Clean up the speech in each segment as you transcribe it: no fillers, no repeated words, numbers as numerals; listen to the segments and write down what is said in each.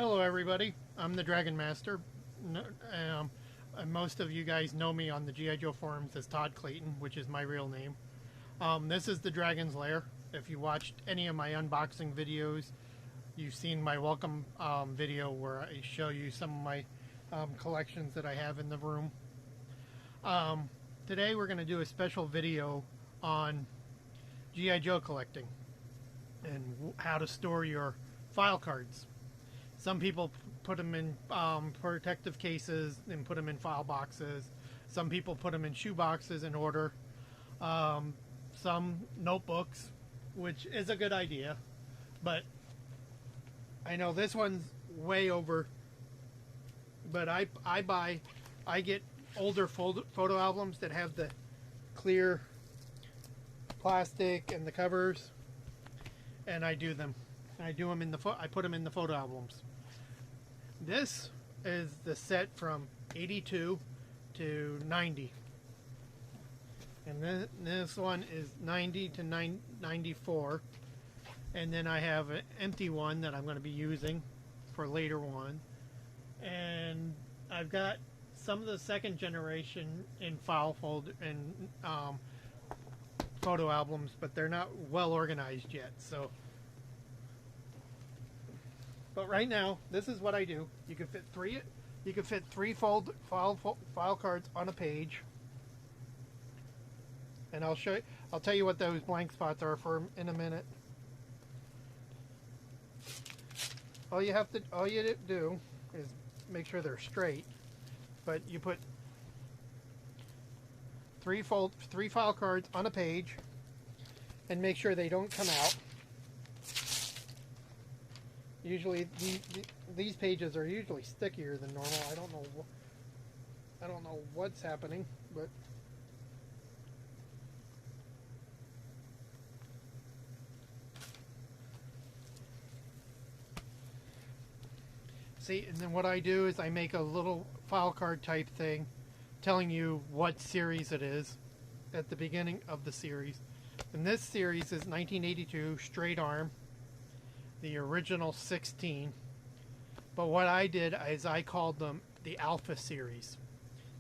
Hello everybody, I'm the Dragon Master. And most of you guys know me on the G.I.JOE forums as Todd Clayton, which is my real name. This is the Dragon's Lair. If you watched any of my unboxing videos, you've seen my welcome video where I show you some of my collections that I have in the room. Today we're going to do a special video on G.I.JOE collecting and how to store your file cards. Some people put them in protective cases and put them in file boxes. Some people put them in shoe boxes in order. Some notebooks, which is a good idea. But I know this one's way over. But I get older photo albums that have the clear plastic and the covers, and I do them. I put them in the photo albums. This is the set from 82 to 90. And this one is 90 to 94. And then I have an empty one that I'm going to be using for later one. And I've got some of the second generation in file folder and photo albums, but they're not well organized yet. But right now, this is what I do. You can fit three file cards on a page, and I'll tell you what those blank spots are in a minute. All you do is make sure they're straight. But you put three file cards on a page, and make sure they don't come out. Usually these pages are usually stickier than normal. I don't know what's happening, but see, and then what I do is I make a little file card type thing telling you what series it is at the beginning of the series. And this series is 1982 straight arm, the original 16. But what I did is I called them the Alpha series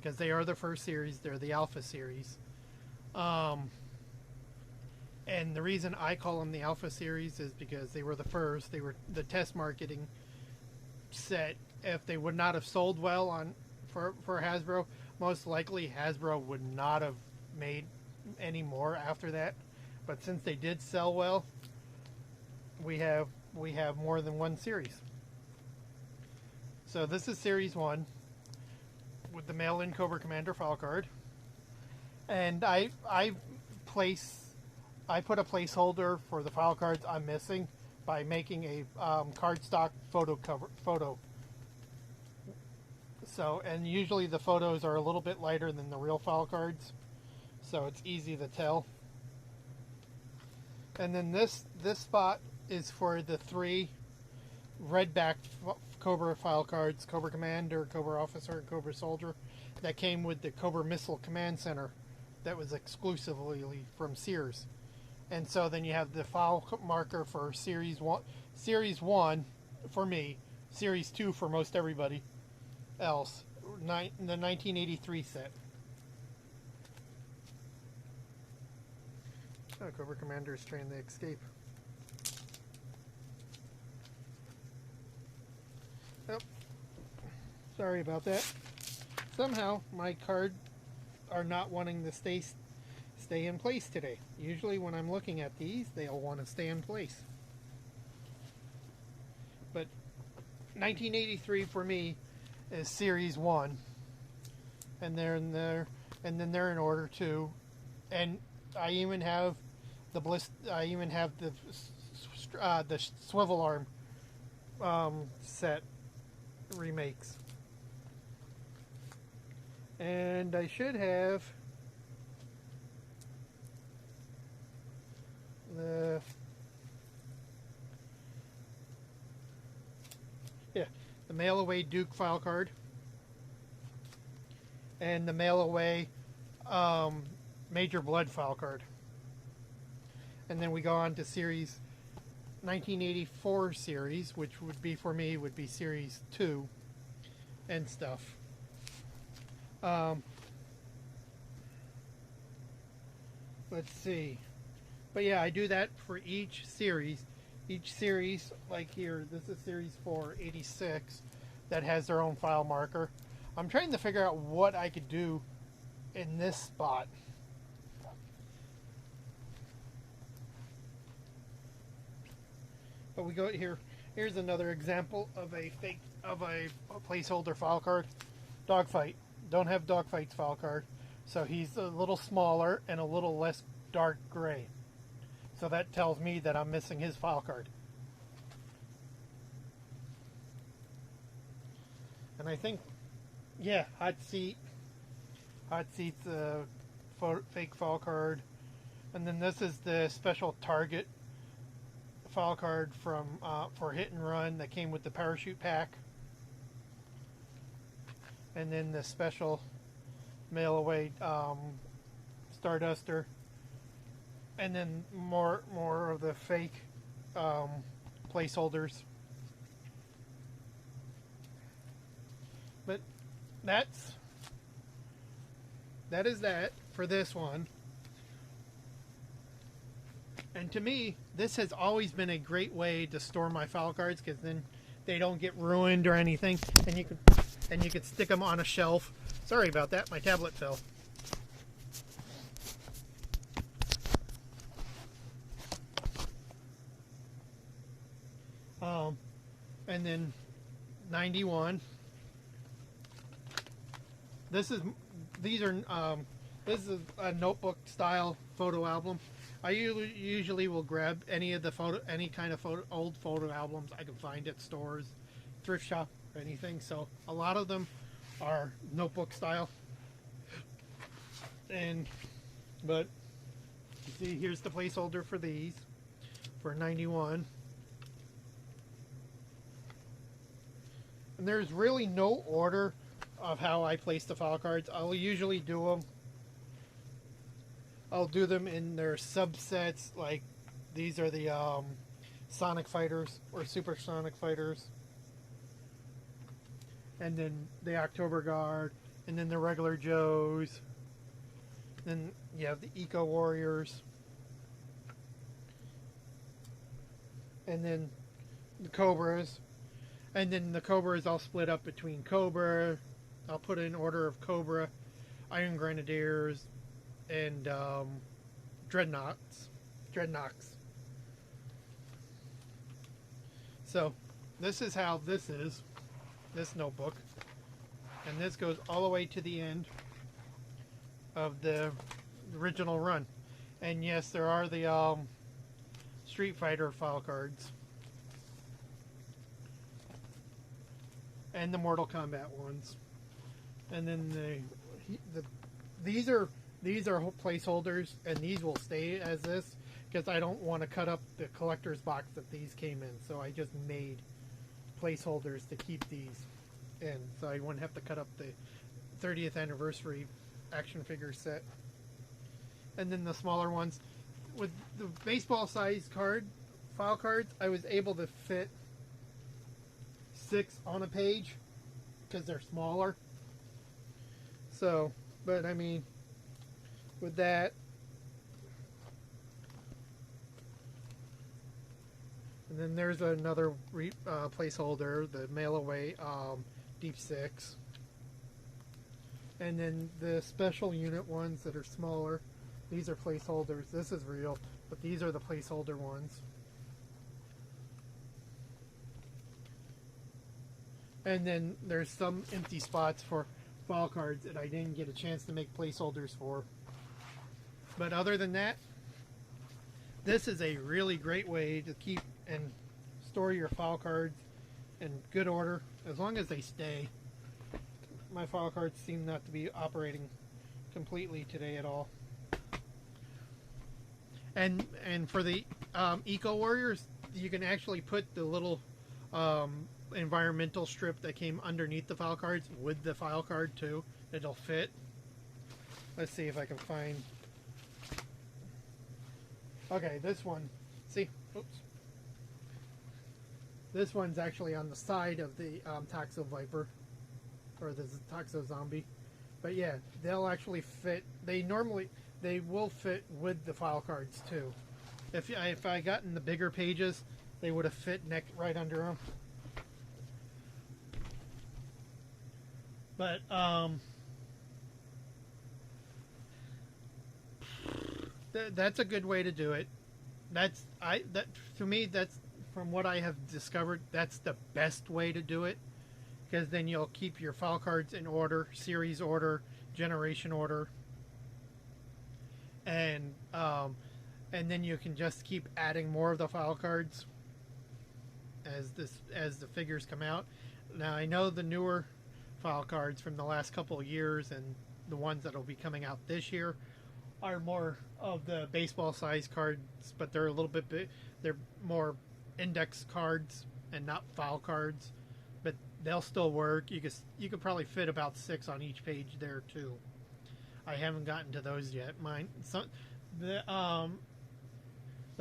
because they are the first series. They're the Alpha series. And the reason I call them the Alpha series is because they were the first. They were the test marketing set. If they would not have sold well for Hasbro, most likely Hasbro would not have made any more after that. But since they did sell well, we have more than one series. So this is series 1 with the mail-in Cobra Commander file card, and I put a placeholder for the file cards I'm missing by making a cardstock photo. So, and usually the photos are a little bit lighter than the real file cards, so it's easy to tell. And then this spot is for the 3 red-backed Cobra file cards, Cobra Commander, Cobra Officer, and Cobra Soldier, that came with the Cobra Missile Command Center that was exclusively from Sears. And so then you have the file marker for Series 1 for me, Series 2 for most everybody else, the 1983 set. Oh, Cobra Commander is trying to escape. Oh, sorry about that. Somehow my cards are not wanting to stay in place today. Usually when I'm looking at these, they'll want to stay in place. But 1983 for me is Series 1, and they're in there, and then they're in order too. And I even have the swivel arm set remakes, and I should have the mail away Duke file card and the mail away Major Blood file card. And then we go on to series 1984 series, which would be for me would be series 2 and stuff. Let's see. But yeah, I do that for each series. Each series, like here, this is series 486, that has their own file marker. I'm trying to figure out what I could do in this spot. But we go here. Here's another example of a placeholder file card. Dogfight. Don't have Dogfight's file card. So he's a little smaller and a little less dark gray. So that tells me that I'm missing his file card. And I think, yeah, Hot Seat's a fake file card. And then this is the special Target file card from for Hit and Run that came with the parachute pack. And then the special mail away Starduster. And then more of the fake placeholders. But that is that for this one. And to me, this has always been a great way to store my file cards, because then they don't get ruined or anything, and you could stick them on a shelf. Sorry about that, my tablet fell. And then 91. This is a notebook style photo album. I usually will grab any kind of old photo albums I can find at stores, thrift shop, or anything. So a lot of them are notebook style. But you see, here's the placeholder for these for 91. And there's really no order of how I place the file cards. I'll usually do them. I'll do them in their subsets, like these are the Sonic Fighters or Supersonic Fighters. And then the October Guard, and then the regular Joes. Then you have the Eco Warriors. And then the Cobras. And then the Cobras I'll split up between Cobra. I'll put it in order of Cobra, Iron Grenadiers, and Dreadnoughts. So this is how this is, this notebook. And this goes all the way to the end of the original run. And yes, there are the Street Fighter file cards. And the Mortal Kombat ones. And then these are placeholders, and these will stay as this, because I don't want to cut up the collector's box that these came in. So I just made placeholders to keep these in, so I wouldn't have to cut up the 30th anniversary action figure set. And then the smaller ones, with the baseball size file cards, I was able to fit 6 on a page because they're smaller. So, but I mean, with that, and then there's another placeholder, the mail away Deep 6, and then the special unit ones that are smaller. These are placeholders. This is real, but these are the placeholder ones. And then there's some empty spots for file cards that I didn't get a chance to make placeholders for. But other than that, this is a really great way to keep and store your file cards in good order, as long as they stay. My file cards seem not to be operating completely today at all. And for the Eco Warriors, you can actually put the little environmental strip that came underneath the file cards with the file card too. It'll fit. Let's see if I can find. Okay, this one. See? Oops. This one's actually on the side of the Toxo Viper, or the Toxo Zombie. But yeah, they'll actually fit. They will fit with the file cards too. If I gotten the bigger pages, they would have fit right under them. But that's a good way to do it. To me, that's, from what I have discovered, that's the best way to do it, because then you'll keep your file cards in order, series order, generation order, and then you can just keep adding more of the file cards as the figures come out. Now I know the newer file cards from the last couple of years and the ones that will be coming out this year are more of the baseball size cards, but they're a little bit big. They're more index cards and not file cards, but they'll still work. You could probably fit about 6 on each page there too. I haven't gotten to those yet. The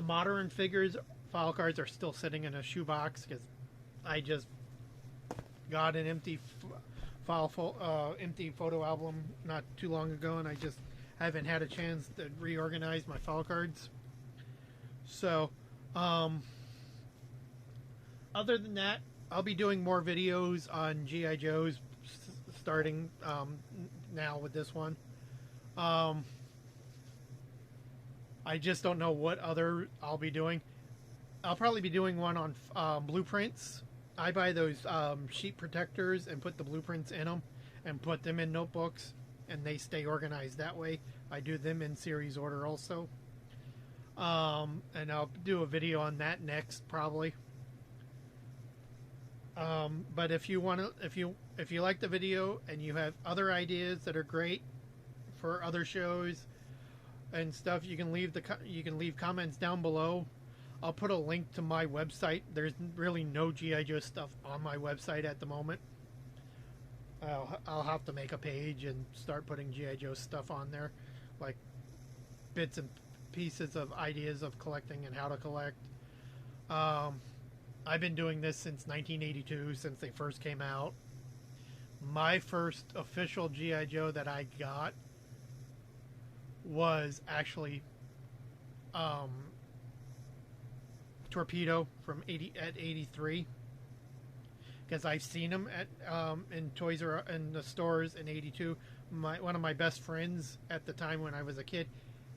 modern figures file cards are still sitting in a shoebox because I just got an empty empty photo album not too long ago, and I just haven't had a chance to reorganize my file cards. So, other than that, I'll be doing more videos on G.I. Joes starting now with this one. I just don't know what other I'll be doing. I'll probably be doing one on blueprints. I buy those sheet protectors and put the blueprints in them and put them in notebooks, and they stay organized that way. I do them in series order also. And I'll do a video on that next probably. But if you like the video and you have other ideas that are great for other shows and stuff, you can leave comments down below. I'll put a link to my website. There's really no G.I. Joe stuff on my website at the moment. I'll have to make a page and start putting G.I. Joe stuff on there, like bits and pieces of ideas of collecting and how to collect. I've been doing this since 1982, since they first came out. My first official G.I. Joe that I got was actually Torpedo from 83, because I've seen them at in Toys R Us in the stores in 82. One of my best friends at the time when I was a kid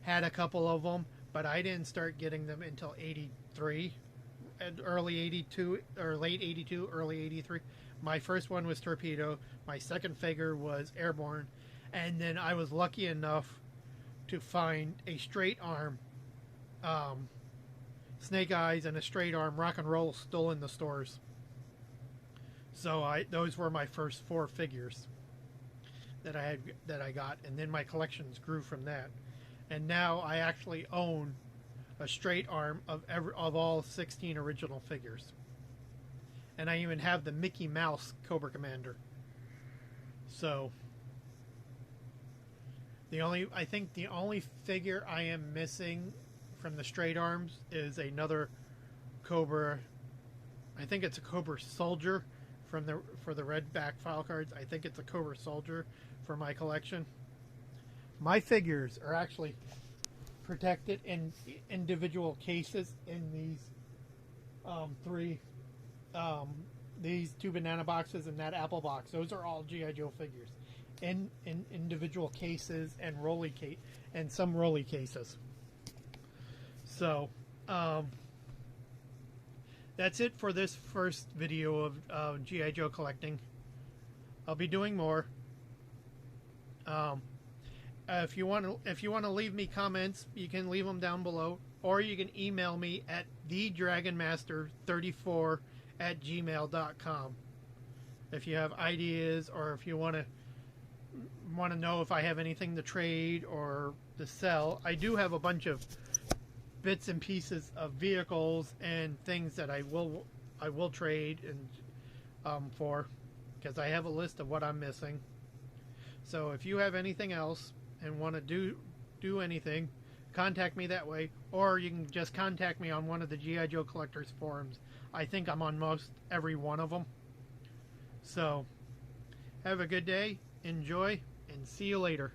had a couple of them, but I didn't start getting them until 83, early 82 or late 82, early 83. My first one was Torpedo. My second figure was Airborne, and then I was lucky enough to find a straight arm Snake Eyes and a straight arm Rock and Roll still in the stores. So those were my first 4 figures that I got, and then my collections grew from that. And now I actually own a straight arm of all 16 original figures. And I even have the Mickey Mouse Cobra Commander. So I think the only figure I am missing from the straight arms is another Cobra. I think it's a Cobra Soldier for the red back file cards. I think it's a Cobra Soldier for my collection. My figures are actually protected in individual cases in these 2 banana boxes and that apple box. Those are all G.I. Joe figures in individual cases and and some rolly cases. So that's it for this first video of G.I. Joe collecting. I'll be doing more. If you want to leave me comments, you can leave them down below, or you can email me at thedragonmaster34@gmail.com. If you have ideas, or if you want to know if I have anything to trade or to sell. I do have a bunch of bits and pieces of vehicles and things that I will trade and for, because I have a list of what I'm missing. So if you have anything else and want to do anything, contact me that way, or you can just contact me on one of the G.I. Joe Collectors forums. I think I'm on most every one of them. So, have a good day, enjoy, and see you later.